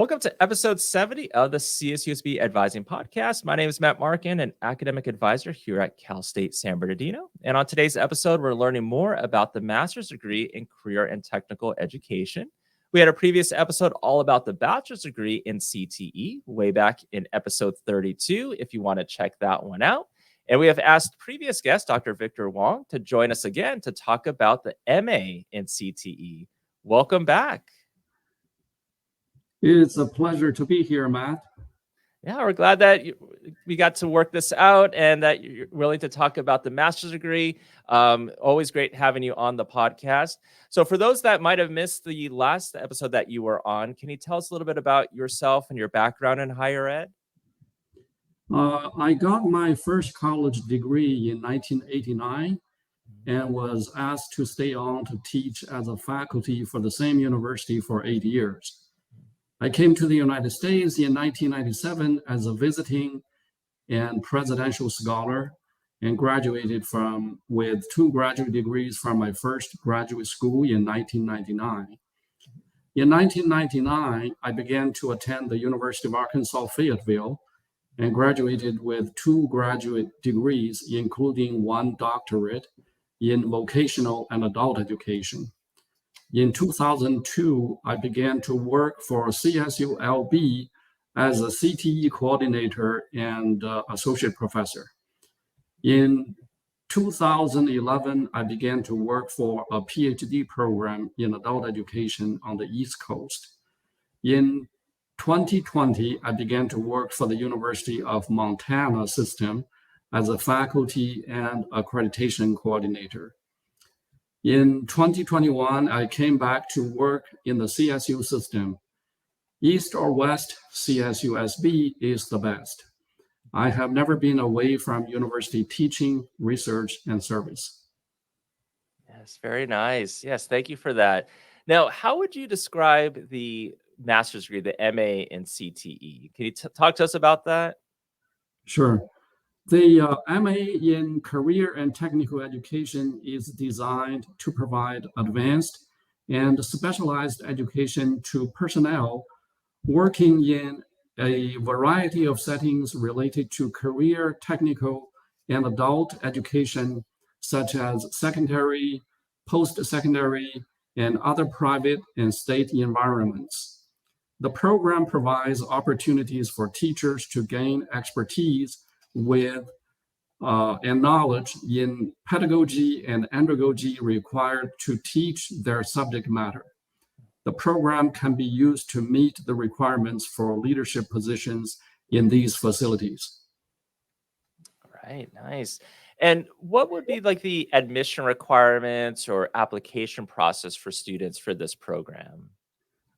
Welcome to episode 70 of the CSUSB Advising Podcast. My name is Matt Markin, an academic advisor here at Cal State San Bernardino. And on today's episode, we're learning more about the master's degree in career and technical education. We had a previous episode all about the bachelor's degree in CTE way back in episode 32, if you want to check that one out. And we have asked previous guest, Dr. Viktor Wang, to join us again to talk about the MA in CTE. Welcome back. It's a pleasure to be here, Matt. Yeah, we're glad that we got to work this out and that you're willing to talk about the master's degree. Always great having you on the podcast. So for those that might have missed the last episode that you were on, can you tell us a little bit about yourself and your background in higher ed? I got my first college degree in 1989 and was asked to stay on to teach as a faculty for the same university for 8 years. I came to the United States in 1997 as a visiting and presidential scholar and graduated with 2 graduate degrees from my first graduate school in 1999. In 1999, I began to attend the University of Arkansas Fayetteville and graduated with 2 graduate degrees, including 1 doctorate in vocational and adult education. In 2002, I began to work for CSULB as a CTE coordinator and associate professor. In 2011, I began to work for a PhD program in adult education on the East Coast. In 2020, I began to work for the University of Montana system as a faculty and accreditation coordinator. In 2021, I came back to work in the CSU system. East or West, CSUSB is the best. I have never been away from university teaching, research, and service. Yes, very nice. Yes, thank you for that. Now, how would you describe the master's degree, the MA in CTE? Can you talk to us about that? Sure. The MA in Career and Technical Education is designed to provide advanced and specialized education to personnel working in a variety of settings related to career, technical, and adult education, such as secondary, post-secondary, and other private and state environments. The program provides opportunities for teachers to gain expertise with and knowledge in pedagogy and andragogy required to teach their subject matter. The program can be used to meet the requirements for leadership positions in these facilities. Right, nice. And what would be like the admission requirements or application process for students for this program?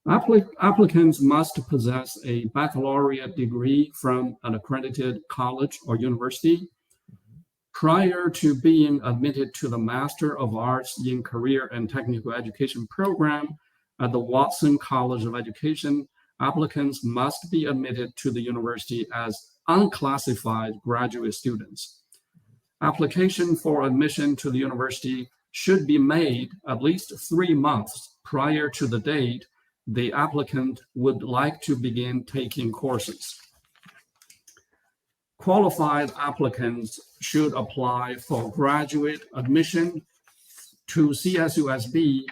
Applicants must possess a baccalaureate degree from an accredited college or university. Prior to being admitted to the Master of Arts in Career and Technical Education program at the Watson College of Education, applicants must be admitted to the university as unclassified graduate students. Application for admission to the university should be made at least 3 months prior to the date the applicant would like to begin taking courses. Qualified applicants should apply for graduate admission to CSUSB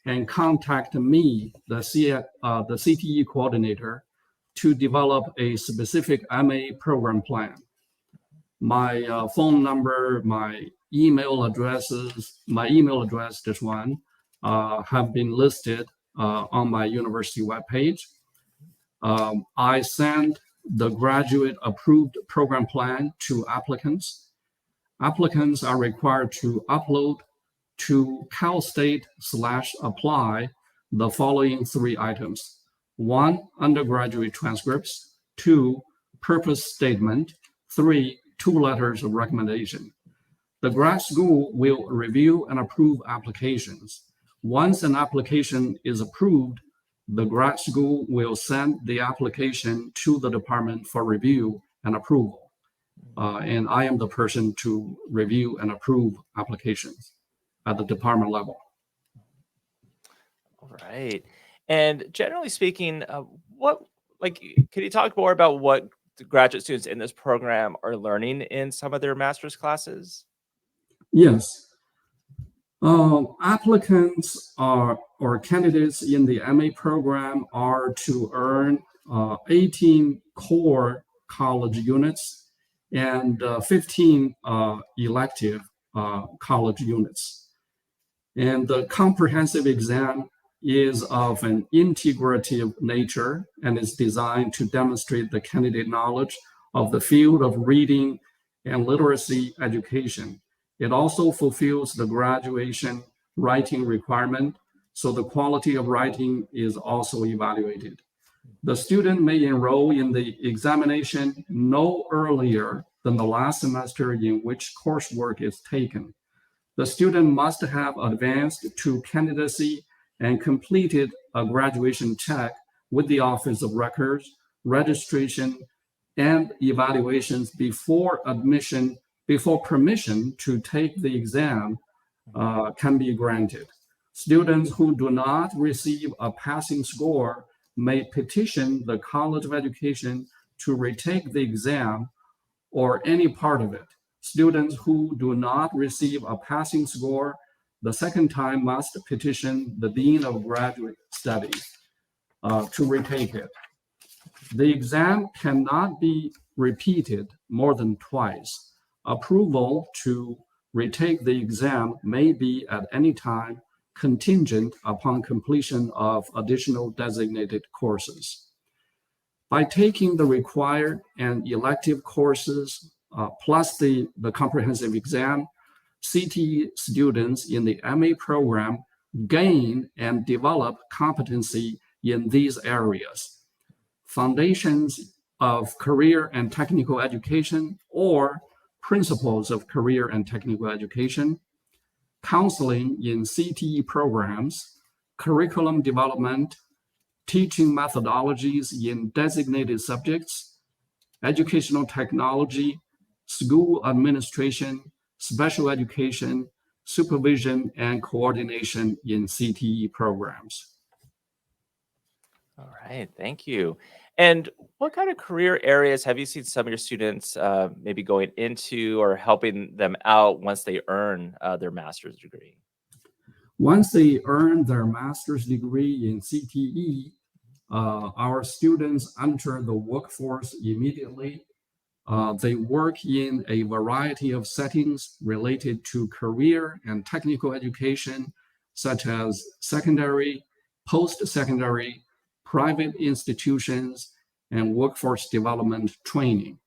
and contact me, the CTE coordinator, to develop a specific MA program plan. My phone number, my email address, this one, have been listed on my university webpage. I send the graduate approved program plan to applicants. Applicants are required to upload to CalState/apply the following 3 items. 1, undergraduate transcripts. 2, purpose statement. 3, 2 letters of recommendation. The grad school will review and approve applications. Once an application is approved, the grad school will send the application to the department for review and approval. And I am the person to review and approve applications at the department level. All right. And generally speaking, what like, can you talk more about what the graduate students in this program are learning in some of their master's classes? Yes. Applicants or candidates in the MA program are to earn 18 core college units and 15 elective college units. And the comprehensive exam is of an integrative nature and is designed to demonstrate the candidate knowledge of the field of reading and literacy education. It also fulfills the graduation writing requirement, so the quality of writing is also evaluated. The student may enroll in the examination no earlier than the last semester in which coursework is taken. The student must have advanced to candidacy and completed a graduation check with the Office of Records, registration, and evaluations before permission to take the exam can be granted. Students who do not receive a passing score may petition the College of Education to retake the exam or any part of it. Students who do not receive a passing score the second time must petition the Dean of Graduate Studies to retake it. The exam cannot be repeated more than twice. Approval to retake the exam may be at any time contingent upon completion of additional designated courses. By taking the required and elective courses plus the comprehensive exam, CTE students in the MA program gain and develop competency in these areas: foundations of career and technical education or principles of career and technical education, counseling in CTE programs, curriculum development, teaching methodologies in designated subjects, educational technology, school administration, special education, supervision, and coordination in CTE programs. All right, thank you. And what kind of career areas have you seen some of your students maybe going into or helping them out once they earn their master's degree? Once they earn their master's degree in CTE, our students enter the workforce immediately. They work in a variety of settings related to career and technical education, such as secondary, post-secondary, private institutions, and workforce development training.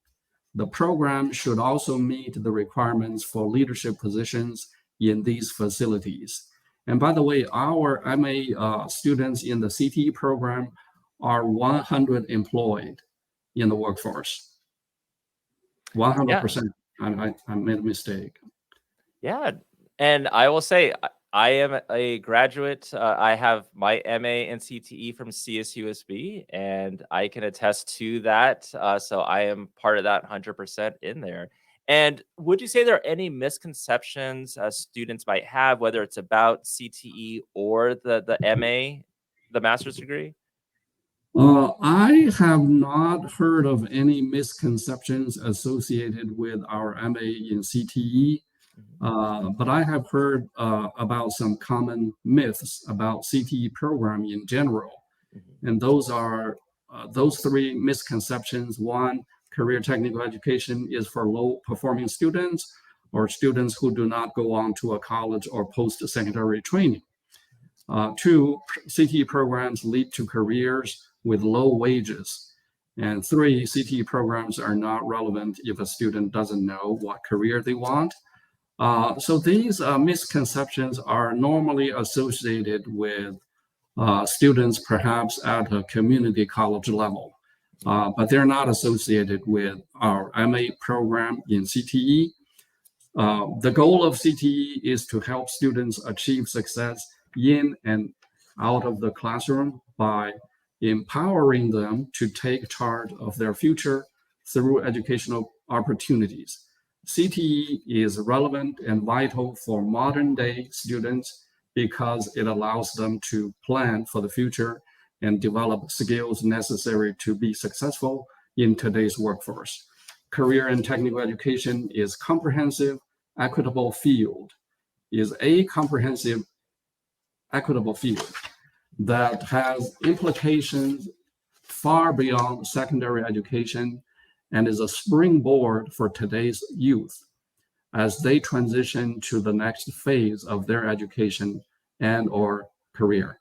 The program should also meet the requirements for leadership positions in these facilities. And by the way, our MA students in the CTE program are 100 employed in the workforce. 100%. I made a mistake. Yeah. And I will say, I am a graduate. I have my MA in CTE from CSUSB, and I can attest to that. So I am part of that 100% in there. And would you say there are any misconceptions students might have, whether it's about CTE or the MA, the master's degree? I have not heard of any misconceptions associated with our MA in CTE, but I have heard about some common myths about CTE program in general. And those are those three misconceptions. One, career technical education is for low performing students or students who do not go on to a college or post-secondary training. Two, CTE programs lead to careers with low wages. And three, CTE programs are not relevant if a student doesn't know what career they want. So these misconceptions are normally associated with students perhaps at a community college level, but they're not associated with our MA program in CTE. The goal of CTE is to help students achieve success in and out of the classroom by empowering them to take charge of their future through educational opportunities. CTE is relevant and vital for modern day students because it allows them to plan for the future and develop skills necessary to be successful in today's workforce. Career and technical education is a comprehensive, equitable field that has implications far beyond secondary education and is a springboard for today's youth as they transition to the next phase of their education and/or career.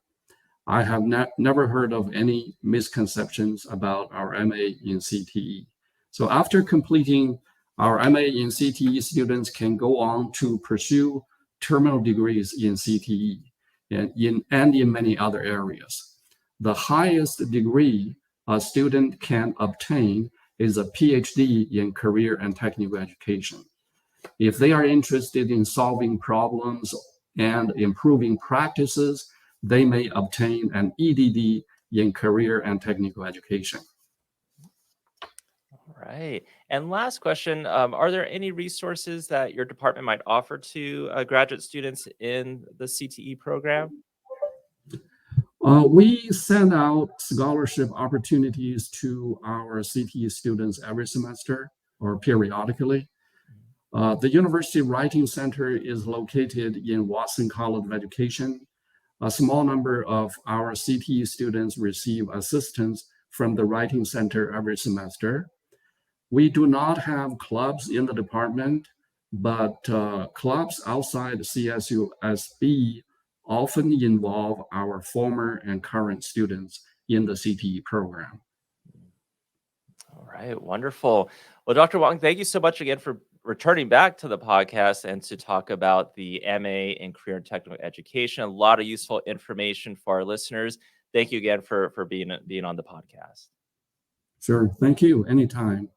I have never heard of any misconceptions about our MA in CTE. So after completing our MA in CTE, students can go on to pursue terminal degrees in CTE and in many other areas. The highest degree a student can obtain is a PhD in career and technical education. If they are interested in solving problems and improving practices, they may obtain an EDD in career and technical education. All right. And last question, are there any resources that your department might offer to graduate students in the CTE program? We send out scholarship opportunities to our CTE students every semester or periodically. The University Writing Center is located in Watson College of Education. A small number of our CTE students receive assistance from the Writing Center every semester. We do not have clubs in the department, but clubs outside CSUSB often involve our former and current students in the CTE program. All right, wonderful. Well, Dr. Wang, thank you so much again for returning back to the podcast and to talk about the MA in Career and Technical Education. A lot of useful information for our listeners. Thank you again for being on the podcast. Sure. Thank you. Anytime.